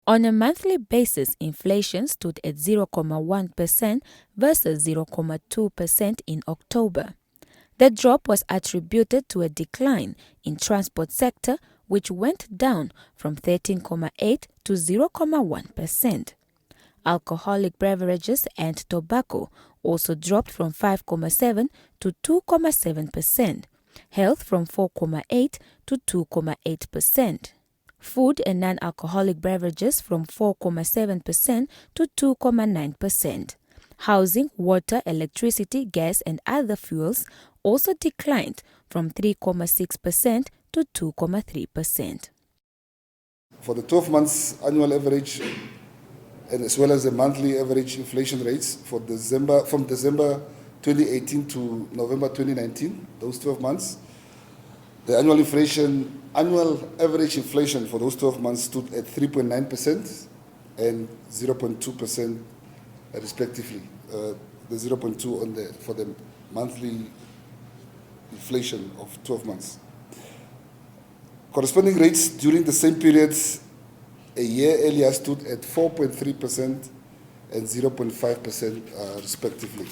On a monthly basis, inflation stood at 0.1% versus 0.2% in October. The drop was attributed to a decline in transport sector, which went down from 13.8 to 0.1%. Alcoholic beverages and tobacco also dropped from 5.7 to 2.7%, health from 4.8 to 2.8%. Food and non-alcoholic beverages from 4.7% to 2.9%. Housing, water, electricity, gas and other fuels also declined from 3.6% to 2.3%. For the 12 months annual average and as well as the monthly average inflation rates for from December 2018 to November 2019, those 12 months, the annual average inflation for those 12 months stood at 3.9% and 0.2% respectively. The 0.2 for the monthly inflation of 12 months. Corresponding rates during the same periods a year earlier stood at 4.3% and 0.5% respectively.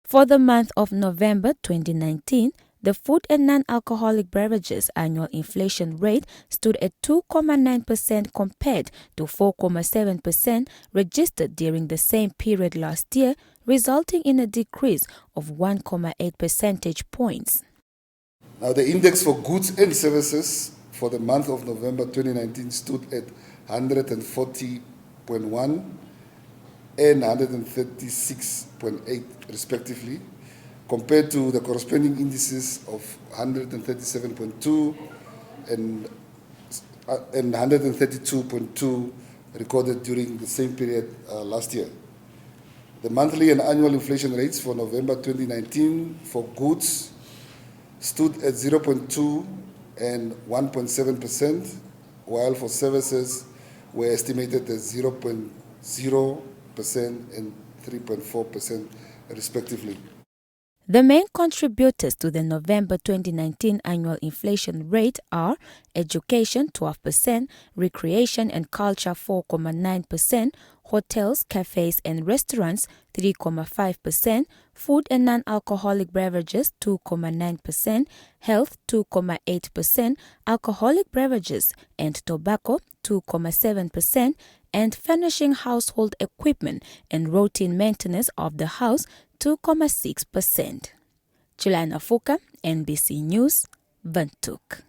For the month of November 2019, the food and non-alcoholic beverages annual inflation rate stood at 2.9% compared to 4.7% registered during the same period last year, resulting in a decrease of 1.8 percentage points. Now, the index for goods and services for the month of November 2019 stood at 140.1 and 136.8 respectively, compared to the corresponding indices of 137.2 and 132.2 recorded during the same period last year. The monthly and annual inflation rates for November 2019 for goods stood at 0.2 and 1.7%, while for services were estimated at 0.0% and 3.4% respectively. The main contributors to the November 2019 annual inflation rate are education 12%, recreation and culture 4.9%, hotels, cafes and restaurants 3.5%, food and non-alcoholic beverages 2.9%, health 2.8%, alcoholic beverages and tobacco 2.7%, and furnishing household equipment and routine maintenance of the house 2.6%. Chilana Fuka, NBC News, Windhoek.